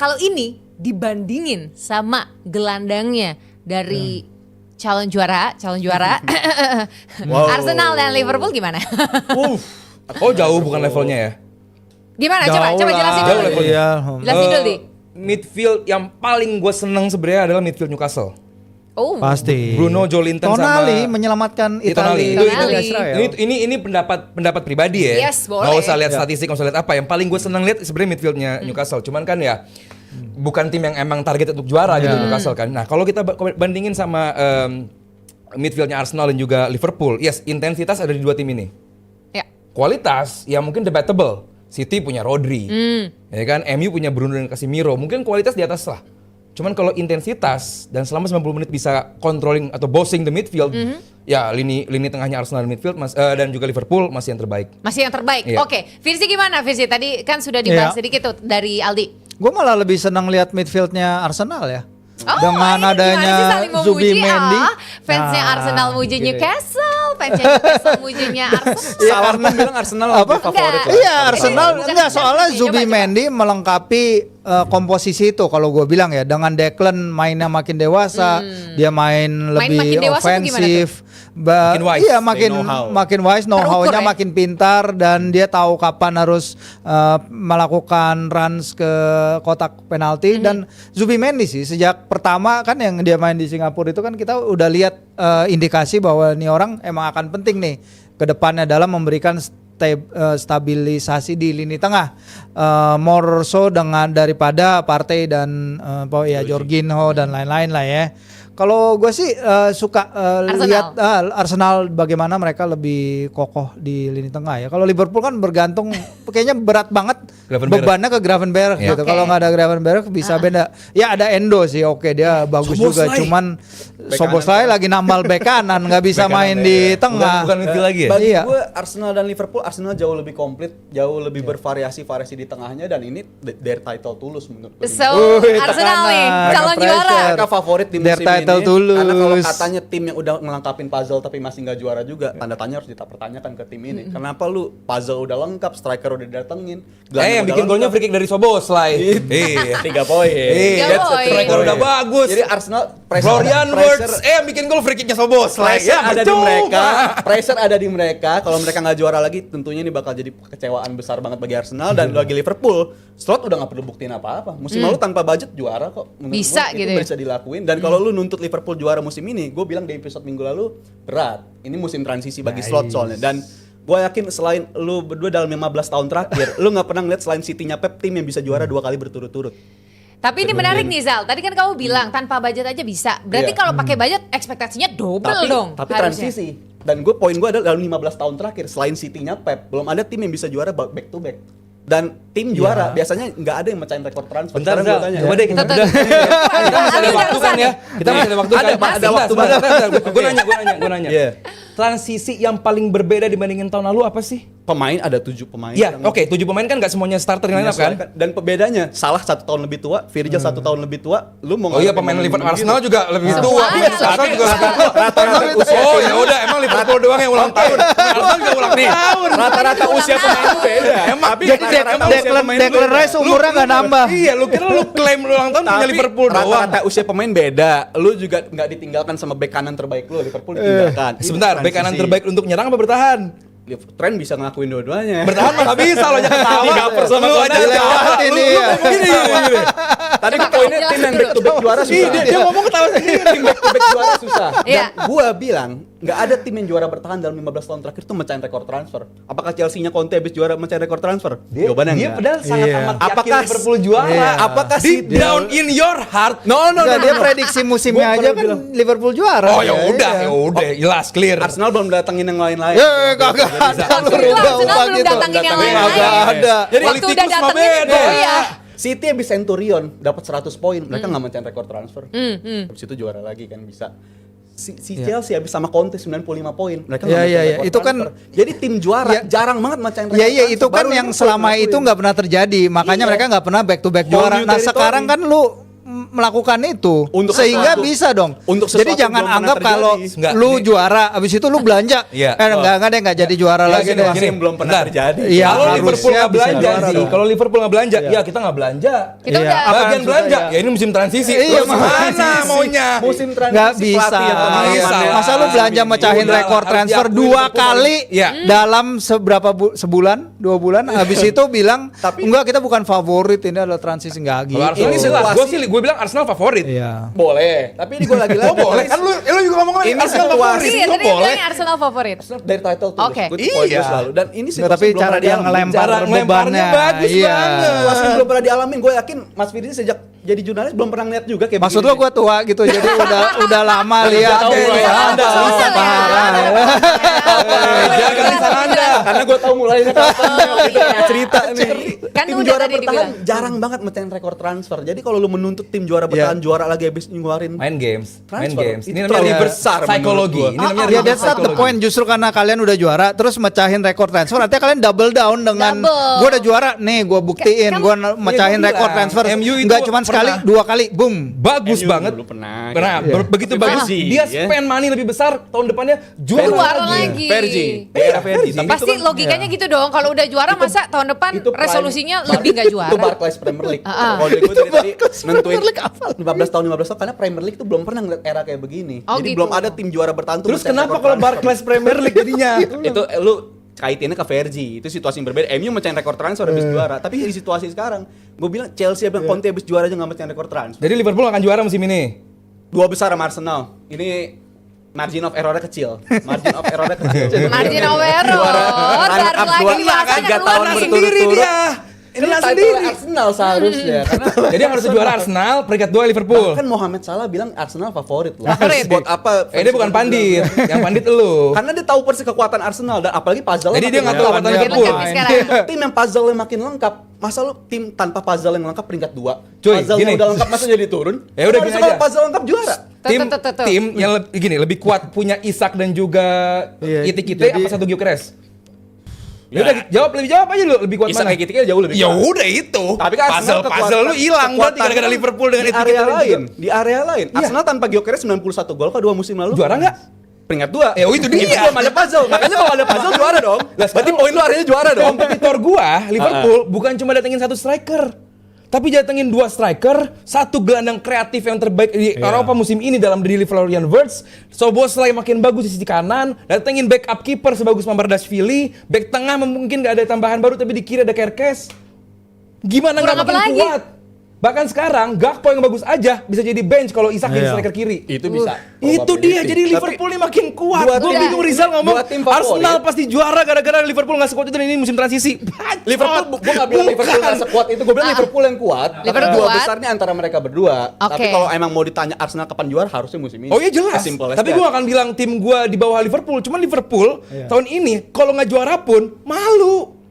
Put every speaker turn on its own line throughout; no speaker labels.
kalau ini dibandingin sama gelandangnya dari calon juara
Wow.
Arsenal dan Liverpool gimana?
Oh jauh bukan levelnya ya?
Gimana? Coba jelasin
Jauh
dulu.
levelnya.
Iya.
Jelasin dulu, Di.
Midfield yang paling gue seneng sebenarnya adalah midfield Newcastle.
Oh.
Pasti.
Bruno Joelinton
Tonali
sama
menyelamatkan
Tonali.
Italia.
Tonali.
Israel.
Ini pendapat pribadi ya.
Yes, boleh.
Nggak usah lihat statistik, nggak usah lihat apa. Yang paling gue seneng lihat sebenarnya midfieldnya Newcastle. Cuman kan ya bukan tim yang emang target untuk juara gitu Newcastle kan. Nah kalau kita bandingin sama midfieldnya Arsenal dan juga Liverpool, yes intensitas ada di dua tim ini.
Ya.
Kualitas ya mungkin debatable. City punya Rodri, ya kan? MU punya Bruno dan Casemiro. Mungkin kualitas di atas lah. Cuman kalau intensitas dan selama 90 menit bisa controlling atau bossing the midfield, ya lini tengahnya Arsenal midfield dan juga Liverpool masih yang terbaik.
Masih yang terbaik.
Iya.
Oke, Virsi gimana Virsi? Tadi kan sudah dibahas sedikit tuh dari Aldi.
Gue malah lebih senang lihat midfieldnya Arsenal ya.
Oh,
Dengan
ini gimana sih
adanya
saling memuji,
Zubimendi.
Fansnya
Nah,
Arsenal muji
gitu.
Newcastle, fansnya Newcastle mujinya Arsenal.
Salah pun bilang Arsenal lebih favorit lah.
Iya Arsenal
Bukan,
enggak soalnya
coba.
Zubimendi melengkapi komposisi itu kalau gue bilang ya dengan Declan mainnya makin dewasa, dia main lebih
makin dewasa tuh gimana
ofensif.
Makin wise,
Iya
they know how.
makin wise, know-how-nya
Terukur ya?
makin pintar dan dia tahu kapan harus melakukan runs ke kotak penalti dan Zubimendi sih sejak pertama kan yang dia main di Singapura itu kan kita udah lihat indikasi bahwa ini orang emang akan penting nih ke depannya dalam memberikan stabilisasi di lini tengah, more so daripada Partey dan Jorginho dan lain-lain lah ya. Kalau gue sih suka lihat Arsenal bagaimana mereka lebih kokoh di lini tengah ya. Kalau Liverpool kan bergantung kayaknya berat banget
Gravenberch.
bebannya ke Gravenberch gitu.
Oke.
Kalau nggak ada Gravenberch bisa beda. Ya ada Endo sih, oke dia bagus juga.
Szoboszlai.
Cuman Szoboszlai lagi nambal bek kanan, nggak bisa main di tengah.
Bukan midfield lagi ya?
Bagi
Iya.
gue Arsenal dan Liverpool, Arsenal jauh lebih komplit, jauh lebih bervariasi di tengahnya dan ini their title tulus menurut gue.
So, Arsenal nih,
tekanan,
calon
pressure.
juara.
Mereka favorit di
Their
musim
title
ini
tulus.
karena kalau katanya tim yang udah ngelengkapin puzzle tapi masih nggak juara juga, tanda tanya harus kita pertanyakan ke tim ini. Kenapa lu puzzle udah lengkap, striker udah datengin,
Yang bikin golnya free kick dari Szoboszlai. Iya.
3 poin.
Iya,
Tiga poin.
striker udah bagus.
Jadi Arsenal
Florian Wirtz yang bikin gol free kicknya Szoboszlai.
pressure ada di
percuma.
mereka, pressure ada di mereka. Kalau mereka nggak juara lagi, tentunya ini bakal jadi kekecewaan besar banget bagi Arsenal dan bagi Liverpool. Slot udah nggak perlu buktiin apa-apa. Musim lalu tanpa budget juara kok. Menurut
Bisa
gue,
gitu
itu
ya?
bisa dilakuin. Dan kalau lu nuntut Liverpool juara musim ini, gue bilang di episode minggu lalu berat. Ini musim transisi bagi slot soalnya. Dan gue yakin selain lu berdua dalam 15 tahun terakhir, lu nggak pernah ngeliat selain City-nya Pep tim yang bisa juara 2 kali berturut-turut.
Tapi ini menarik nih Zal. Tadi kan kamu bilang tanpa budget aja bisa. Berarti
Iya.
kalau pakai budget ekspektasinya double dong.
Tapi
harusnya.
transisi. Dan poin gue adalah dalam 15 tahun terakhir selain City-nya Pep, belum ada tim yang bisa juara back to back. Dan tim juara biasanya nggak ada yang mecahin rekor transfer.
Bentar,
Sekarang
Zal.
gua tanya
Coba
ya.
deh kita
Tuh.
kita masih ada waktu kan ya. Kita masih ada waktu kan.
Ada waktu banget.
Gue nanya.
Iya.
Transisi yang paling berbeda dibandingin tahun lalu apa sih?
Pemain ada 7 pemain.
Iya,
yang
oke, 7 pemain kan nggak semuanya starter line up kan?
menyesuaikan. Dan bedanya Salah 1 tahun lebih tua, Virgil 1 tahun lebih tua. Lu mau
Oh iya,
ngarepin
pemain
pemain
Liverpool
begini?
Arsenal juga lebih
Semua
tua.
ada.
Arsenal juga lebih tua.
Rata-rata usia
Oh ya udah, emang Liverpool doang yang ulang tahun. Arsenal juga ulang tahun.
Rata-rata usia pemain itu beda.
Emang
Tapi
Jadi
rata-rata usia pemain itu
Declan
beda.
Rice umurnya nggak nambah.
Iya, lu kira lu klaim lu ulang tahun punya
Tapi
Liverpool doang.
rata-rata usia pemain beda. Lu juga nggak ditinggalkan sama bek kanan terbaik lu, Liverpool ditinggalkan. Itu
Sebentar, bek kanan
transisi.
terbaik untuk nyerang apa bertahan?
Trend bisa ngelakuin dua-duanya.
Bertahan mah nggak bisa lo jangan ketawa.
Di cover sama
Lu
Konate.
aja ketawa.
Ini
Lu
ya.
gini.
Tadi
Coba,
poinnya
jelas
tim yang
dulu.
back to back juara susah.
Dia ngomong ketawa sendiri.
Tim back to back juara susah.
Iya.
Dan gua bilang nggak ada tim yang juara bertahan dalam 15 tahun terakhir tuh mecahin rekor transfer. Apakah Chelsea-nya Conte habis juara mecahin rekor transfer? Jawabannya
Dia
enggak.
padahal sangat
Iya.
amat yakin
Apakah-
Liverpool juara.
Iya.
Apakah
Deep
si
down in your heart.
No,
Enggak, dia prediksi musimnya
Gua
aja
baru
kan
bilang.
Liverpool juara.
Oh ya udah, jelas clear.
Arsenal belum datengin yang lain-lain.
Ya kagak ada.
Maksud lu Arsenal belum datangin yang lain-lain.
Kagak ada.
Jadi
Waktu udah
politikus mah
datengin,
beda.
oh iya.
City habis Centurion dapat 100 poin, mereka nggak mencapai rekor transfer. Habis itu juara lagi kan bisa. Si Chelsea habis sama Conte 95 poin, mereka nggak
Iya,
mencapai
iya.
rekor
Itu kan-
transfer. Jadi tim juara
Ya.
jarang banget mencapai rekor
Iya iya
transfer.
itu kan
Baru
yang
Liverpool
selama
ngelakuin.
itu nggak pernah terjadi, makanya
Iya.
mereka nggak pernah back to back
Whole
juara.
new
Nah
territory.
sekarang kan lu melakukan itu
Untuk
sehingga
sesuatu-
bisa dong.
untuk
Jadi
sesuatu
jangan
belum pernah
anggap kalau
terjadi.
Enggak,
lu
ini-
juara abis itu lu belanja.
Iya.
Enggak deh enggak jadi juara
Ya,
lagi
gini,
deh.
gini.
Yang belum pernah
Bentar.
terjadi.
Iya,
Kalau
harusnya
Liverpool nggak
bisa
belanja
juara
sih,
dong.
kalau Liverpool nggak belanja,
Iya.
ya kita nggak belanja.
Kita
Iya.
udah
Apa
Bagian
yang
belanja,
susah,
ya ini musim transisi.
Iya,
Terus
musim
mana
transisi.
maunya?
Musim transisi
Nggak bisa.
pelatih yang
Bisa.
pengalamannya.
Masa lu belanja mecahin
Udah,
rekor
harus
transfer
diakui
2
Liverpool
kali
Iya.
dalam sebulan, 2 bulan habis itu bilang enggak kita bukan favorit ini adalah transisi enggak gitu.
Kalau Arsenal
Ini
ini jelas,
situasi-
gue bilang Arsenal favorit.
Iya.
Boleh, tapi ini gue lagi-lagi.
Oh boleh, kan lu juga ngomong
Ini
Arsenal
situasi.
favorit.
Iya,
Lu
tadi dia
boleh.
bilang Arsenal favorit.
Dari title tuh.
Oke.
Gue tuh poin gue
Iya.
selalu. Dan ini
Nggak,
situasi
tapi
belum
cara
pernah
dia
dialamin.
ngelempar
Cara ngelemparnya
bebannya.
bagus
Iya.
banget.
Situasi yang belum pernah dialamin. Gue yakin Mas Firdi sejak jadi jurnalis belum pernah ngeliat juga kayak
Maksud
begini.
lo gue tua gitu jadi udah lama lihat
tahu mulai Anda.
Jaga lisan Anda.
Karena gue tahu mulainya kapan gitu kayak cerita nih.
Kan
Tim
udah
juara
tadi
bertahan
dibilang.
jarang banget mecahin rekor transfer. Jadi kalau lu menuntut tim juara bertahan juara lagi habis ngeluarin
Main games, main
Transfer.
games. Ini
Itu
namanya
terlalu
reverse
besar
psychology.
menurut
Ini namanya
Ya
reverse
that's not the
psychology.
point. Justru karena kalian udah juara terus mecahin rekor transfer artinya kalian double down dengan
Double.
gue udah juara nih gue buktiin
Kan-
gue mecahin
Iya, gua
rekor
bilang,
transfer
MU itu
nggak cuma sekali
pernah.
2 kali boom.
Bagus
MU
banget.
dulu pernah.
Pernah,
Iya.
begitu
Tapi
bagus.
Fergie,
Dia
ya.
spend money lebih besar tahun depannya juara
Juara
lagi.
lagi.
Fergie.
Iya,
Era Fergie. Tapi
Pasti
itu kan-
logikanya gitu dong. Kalau udah juara masa tahun depan
itu prime-
resolusinya lebih nggak juara.
Itu Barclays Premier League.
Ah.
Kalau dari gue dari tadi nentuin
Premier League apa?
15 tahun karena Premier League itu belum pernah ngeliat era kayak begini.
Oh,
Jadi
gitu.
belum ada tim juara bertahan tuh
Terus
mecahin
kenapa
rekor
kalau
transfer.
Barclays Premier League jadinya?
Itu lu kaitinnya ke Fergie, itu situasi yang berbeda. MU mecahin rekor transfer habis juara, tapi di situasi sekarang, gue bilang Chelsea abang Conte habis juara aja nggak mecahin rekor transfer.
Jadi Liverpool akan juara musim ini.
Dua besar sama Arsenal. Ini margin of errornya kecil. Margin of errornya kecil.
Margin of error.
Runner
Baru
up
lagi
dua-
bahasanya
tiga
keluar
tahun
nih.
berturut-turut.
Sendiri dia.
Ini
Kena
title
sendiri.
Arsenal seharusnya. Karena
Jadi yang harus juara Arsenal, peringkat 2 Liverpool.
Bahkan Mohamed Salah bilang Arsenal favorit loh.
Favorit.
Buat apa?
Dia bukan pandit, yang pandit elu.
Karena dia tahu persis kekuatan Arsenal dan apalagi puzzle.
Jadi dia nggak tahu kekuatan Liverpool.
Lengkap nih sekarang.
Tim yang puzzle makin lengkap. Masa lu tim tanpa puzzle yang lengkap peringkat 2?
Cuy,
Puzzle
gini.
yang udah lengkap masa jadi turun?
Ya udah
Harusnya
gini
kalau
aja.
puzzle lengkap juara.
Tuh.
Tim yang lebih kuat punya Isak dan juga
Iya,
Itik-Itik
jadi-
apa satu Gyökeres?
Ya.
Ya udah lebih jawab aja lu lebih kuat
Isak
mana?
kayak gitu jauh lebih
Ya
kuat.
udah itu.
Tapi kan Arsenal
puzzle lu hilang berarti gara-gara Liverpool dengan
di area lain. Di area lain.
Iya.
Arsenal tanpa Gyökeres 91 gol kok 2 musim lalu.
Juara nggak?
Peringkat 2.
Ya, itu dia.
Itu belum ada puzzle. Makanya kalau ada puzzle juara dong. Berarti poin lu areanya juara dong.
Kompetitor gua Liverpool bukan cuma datengin satu striker, tapi datengin 2 striker, 1 gelandang kreatif yang terbaik di Eropa musim ini dalam diri Florian Wirtz. Szoboszlai makin bagus di sisi kanan, datengin backup kiper sebagus Mamardashvili, back tengah mungkin nggak ada tambahan baru tapi di kiri ada Kerkez. Gimana nggak
Kurang apa
makin
lagi?
kuat? Bahkan sekarang Gakpo yang bagus aja bisa jadi bench kalau Isak jadi
Iya.
striker kiri.
Itu bisa.
Itu dia, jadi
Tapi
Liverpool ini makin kuat.
dua
Gue
tim-
bingung Rizal ngomong
dua tim favorit.
Arsenal pasti juara gara-gara Liverpool nggak sekuat itu dan ini musim transisi.
Liverpool, gue gak bilang Liverpool gak sekuat itu, gue bilang Liverpool yang kuat.
Liverpool
Tapi dua
kuat.
besar ini antara mereka berdua.
Oke.
Tapi kalau emang mau ditanya Arsenal kapan juara, harusnya musim ini.
Oh iya jelas.
As simple as
Tapi
that.
gue akan bilang tim gue di bawah Liverpool. Cuman Liverpool tahun ini kalau nggak juara pun malu.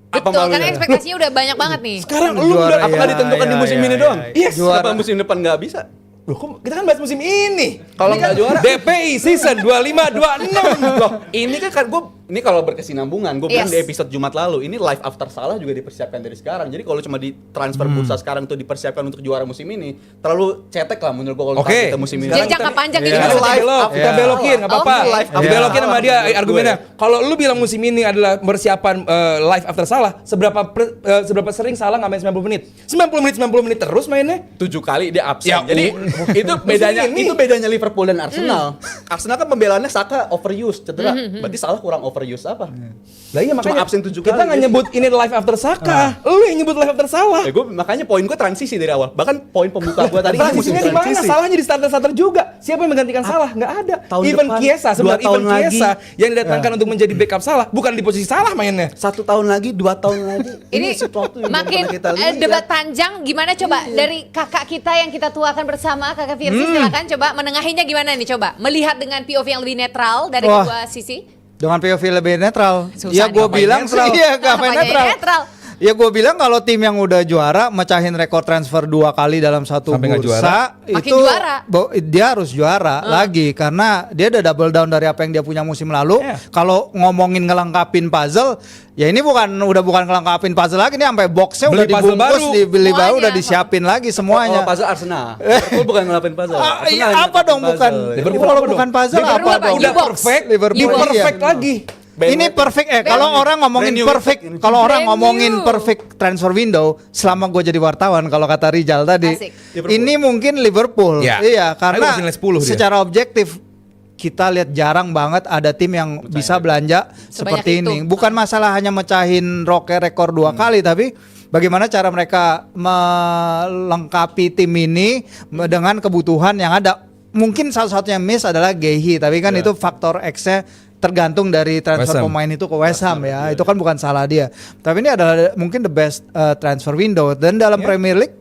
Apa
Betul,
malunya?
karena ekspektasinya udah banyak banget nih.
Sekarang lu
Juara,
udah
Apakah
iya,
ditentukan di
iya,
musim
iya,
ini
iya,
doang?
iya.
Yes.
Juara.
Apa musim depan nggak bisa?
Loh, kok kita kan bahas musim ini.
Kalau
Ini
nggak
kan
juara-
DPI season 25-26.
Loh, ini kan gue ini kalau berkesinambungan, gue bilang
Yes.
di episode Jumat lalu, ini live after Salah juga dipersiapkan dari sekarang. Jadi kalau cuma di transfer bursa sekarang tuh dipersiapkan untuk juara musim ini, terlalu cetek lah menurut gue kalau
Oke.
kita musim ini.
Jadi
Sekarang
jangka
kita-
panjang
Iya.
ini
Kita
maksudnya.
belok, kita
Iya.
belokin nggak apa-apa.
Oke.
Live after
Dibelokin sama dia
Salah.
argumennya.
Gue.
Kalau lu bilang musim ini adalah persiapan live after Salah, seberapa sering Salah nggak main 90 menit? 90 menit terus mainnya.
7 kali dia absen.
Ya,
Jadi itu bedanya
ini.
itu bedanya Liverpool dan Arsenal. Arsenal kan pembelaannya Saka overuse, cedera. Berarti Salah kurang overuse apa?
Lah iya makanya
absen 7
kita
kali,
nggak
jadi-
nyebut ini live after Saka. Lu yang nyebut live after Salah.
Makanya poin gue transisi dari awal. Bahkan poin pembuka gue tadi ini musim
Transisinya di mana?
transisi.
Salahnya di starter juga. Siapa yang menggantikan Salah? Nggak ada.
Tahun
Even
depan,
Chiesa,
2
sebenarnya
tahun
Even
lagi.
Chiesa yang didatangkan untuk menjadi backup Salah, bukan di posisi Salah mainnya.
1 tahun lagi, 2 tahun lagi.
Ini
sesuatu yang belum
makin
pernah kita lihat.
debat panjang. Gimana coba dari kakak kita yang kita tuakan bersama, kakak Firsi, silakan coba menengahinya gimana nih coba? Melihat dengan POV yang lebih netral dari
Wah.
kedua sisi.
Dengan POV lebih netral.
Susah
Ya
nih.
gue
Ngapain
bilang
netral?
sih ya gak main
Apanya
netral.
netral?
Ya gue bilang kalau tim yang udah juara mecahin rekor transfer 2 kali dalam satu
Sampai nggak
bursa
Makin
itu
juara.
Dia harus juara lagi karena dia udah double down dari apa yang dia punya musim lalu. Kalau ngomongin ngelengkapin puzzle, ya ini udah bukan ngelengkapin puzzle lagi, ini sampai boxnya udah
Beli puzzle
dibungkus,
baru.
dibeli baru,
Semuanya.
udah disiapin lagi semuanya.
Oh, puzzle Arsenal. Liverpool bukan ngelapin puzzle.
Ah,
Arsenal
iya,
yang
apa
ngelapin
dong
puzzle.
bukan?
Liverpool
Kalau
apa
bukan
dong?
puzzle
Liverpool
apa
apa?
dong?
Udah
E-box.
perfect,
Liverpool,
ini perfect
iya.
lagi.
Ini perfect kalau orang ngomongin
Brand new
perfect,
effect ini.
kalau orang
Brand
ngomongin
new.
perfect transfer window selama gue jadi wartawan kalau kata Rizal tadi,
Asik.
Liverpool.
ini mungkin Liverpool,
Ya.
iya
Tapi
karena
masih nilai 10 dia.
secara objektif kita lihat jarang banget ada tim yang bisa belanja seperti
itu.
ini. Bukan masalah hanya mecahin rekor 2 kali, tapi bagaimana cara mereka melengkapi tim ini dengan kebutuhan yang ada. Mungkin salah-satunya miss adalah Gehi, tapi kan itu faktor X-nya tergantung dari transfer
West Ham.
pemain itu ke West Ham ya. Itu kan bukan salah dia. Tapi ini adalah mungkin the best transfer window, dan dalam Premier League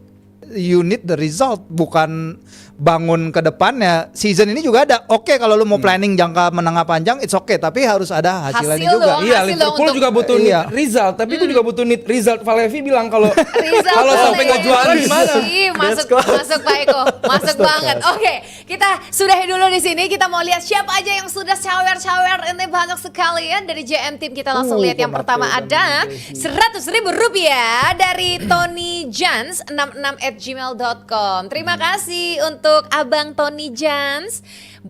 you need the result, bukan bangun ke depannya. Season ini juga ada. Oke, kalau lu mau planning jangka menengah panjang, it's okay, tapi harus ada hasilnya
Hasil
juga.
dong.
Iya,
hasil
Liverpool
untuk-
juga butuh
Iya.
need result, tapi itu juga butuh need result. Valevi bilang kalau
Rizal
kalau
boleh.
sampai nggak juara gimana?
Ih, masuk Pak Eko, masuk banget. Oke, kita sudahi dulu di sini. Kita mau lihat siapa aja yang sudah cawer-cawer. Ini banyak sekali ya dari JM Team. Kita langsung lihat yang pertama ada 100.000 rupiah dari Tony Jans 66@gmail.com. Terima kasih untuk Abang Tony Jans.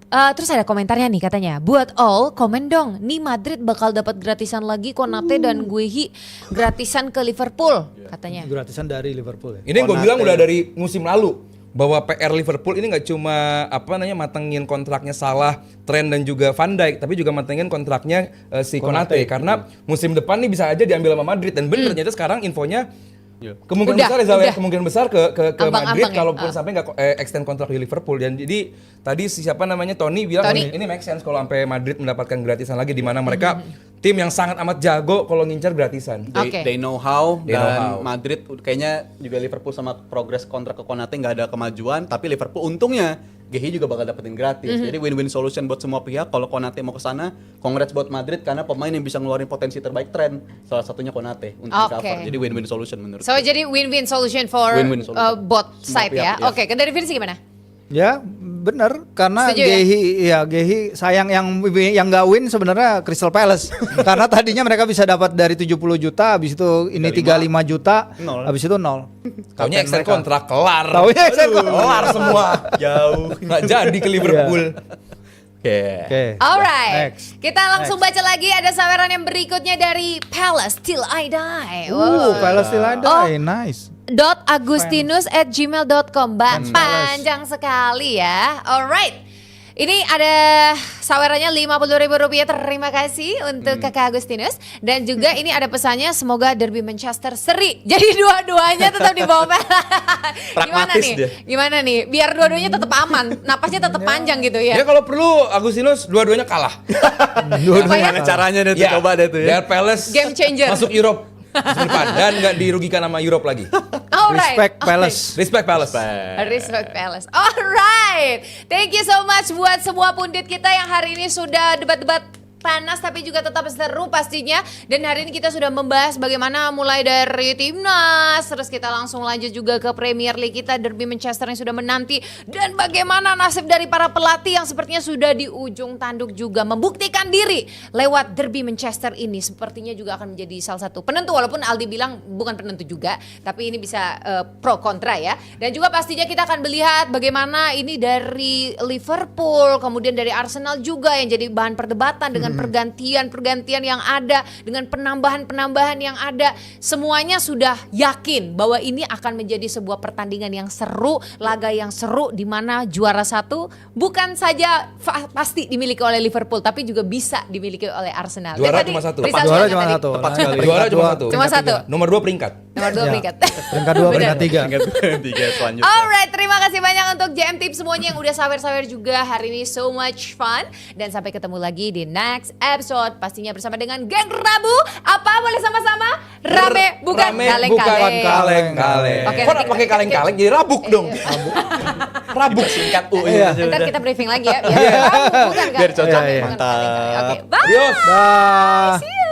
Terus ada komentarnya nih katanya, buat all komen dong, nih Madrid bakal dapat gratisan lagi Konate dan Guehi gratisan ke Liverpool katanya.
Gratisan dari Liverpool ya.
Ini gue bilang udah dari musim lalu bahwa PR Liverpool ini nggak cuma matengin kontraknya Salah, Trent dan juga Van Dijk, tapi juga matengin kontraknya si Konate karena musim depan nih bisa aja diambil sama Madrid, dan bener ternyata sekarang infonya kemungkinan
Udah,
besar Rizal ya,
udah.
kemungkinan besar ke
Abang-abang
Madrid
ya?
kalaupun sampai nggak extend kontrak di Liverpool. Dan jadi tadi siapa namanya Tony bilang
Tony.
ini make sense kalau sampai Madrid mendapatkan gratisan lagi, di mana mereka tim yang sangat amat jago kalau ngincar gratisan.
Oke.
They know how,
They know
dan
how.
Madrid kayaknya juga Liverpool sama progres kontrak ke Konate nggak ada kemajuan, tapi Liverpool untungnya Gehi juga bakal dapetin gratis. Jadi win-win solution buat semua pihak. Kalau Konate mau ke sana, congrats buat Madrid karena pemain yang bisa ngeluarin potensi terbaik tren. Salah satunya Konate untuk
Oke.
cover. Jadi win-win solution menurut
So
gue.
jadi win-win solution for
Win-win solution.
both
Semua
side
pihak,
ya.
ya.
Oke, dari Vinci gimana?
Ya, bener karena
Setuju ya?
Gehi sayang yang nggak win sebenarnya Crystal Palace. Karena tadinya mereka bisa dapat dari 70 juta, habis itu ini 35 juta,
Nol.
habis itu 0.
Taunya extend kontrak kelar.
Taunya extend kontrak.
kelar semua.
Jauh.
Nggak jadi ke Liverpool.
Oke.
Oke.
Alright,
Next.
kita langsung baca lagi ada saweran yang berikutnya dari Palace Till I Die.
Palace still ada,
Oh.
nice.
.agustinus@gmail.com. Panjang sekali ya. Alright. Ini ada sawerannya 50.000 rupiah. Terima kasih untuk Kakak Agustinus. Dan juga ini ada pesannya, semoga derby Manchester seri. Jadi dua-duanya tetap di bawah. Gimana
Pragmatis
nih?
dia.
Gimana nih? Biar dua-duanya tetap aman, napasnya tetap panjang gitu
Ya
ya.
kalau perlu Agustinus dua-duanya kalah.
Gimana caranya deh tuh,
Ya,
coba deh tuh ya.
Biar Palace
Game changer.
masuk Europe musim depan dan nggak dirugikan sama Europe lagi.
Alright.
Respect Palace.
Respect Palace.
Respect Palace. Alright. Thank you so much buat semua pundit kita yang hari ini sudah debat-debat panas tapi juga tetap seru pastinya. Dan hari ini kita sudah membahas bagaimana mulai dari timnas, terus kita langsung lanjut juga ke Premier League kita, derby Manchester yang sudah menanti, dan bagaimana nasib dari para pelatih yang sepertinya sudah di ujung tanduk juga membuktikan diri lewat derby Manchester ini. Sepertinya juga akan menjadi salah satu penentu, walaupun Aldi bilang bukan penentu juga, tapi ini bisa pro kontra ya. Dan juga pastinya kita akan melihat bagaimana ini dari Liverpool, kemudian dari Arsenal juga yang jadi bahan perdebatan dengan pergantian-pergantian yang ada, dengan penambahan-penambahan yang ada. Semuanya sudah yakin bahwa ini akan menjadi sebuah pertandingan yang seru, laga yang seru, di mana juara satu bukan saja pasti dimiliki oleh Liverpool, tapi juga bisa dimiliki oleh Arsenal. Dan
Juara
tadi
cuma satu.
Rizal
Juara
bilang
cuma
tadi,
satu.
Tepat sekali.
Juara cuma
Dua.
satu.
Cuma satu.
Nomor 2 peringkat.
Nomor 2
Ya.
peringkat.
Peringkat 2,
Benar.
peringkat 3.
Tiga selanjutnya.
Alright, terima kasih banyak untuk JM Team semuanya yang udah sawer-sawer juga hari ini, so much fun. Dan sampai ketemu lagi di next episode, pastinya bersama dengan Geng Rabu. Apa boleh sama-sama? Rame bukan
Rame
kaleng-kaleng.
bukan kaleng-kaleng.
Oke,
Kok
nanti-
pakai kaleng-kaleng jadi rabuk dong. Rabuk
Singkat U
Iya.
ya.
Ntar kita briefing lagi ya. Biar Rabu bukan
Biar cocok.
Rame
Iya,
bukan
mantap.
kaleng-kaleng. Oke, bye.
Adios.
Dah.
See you.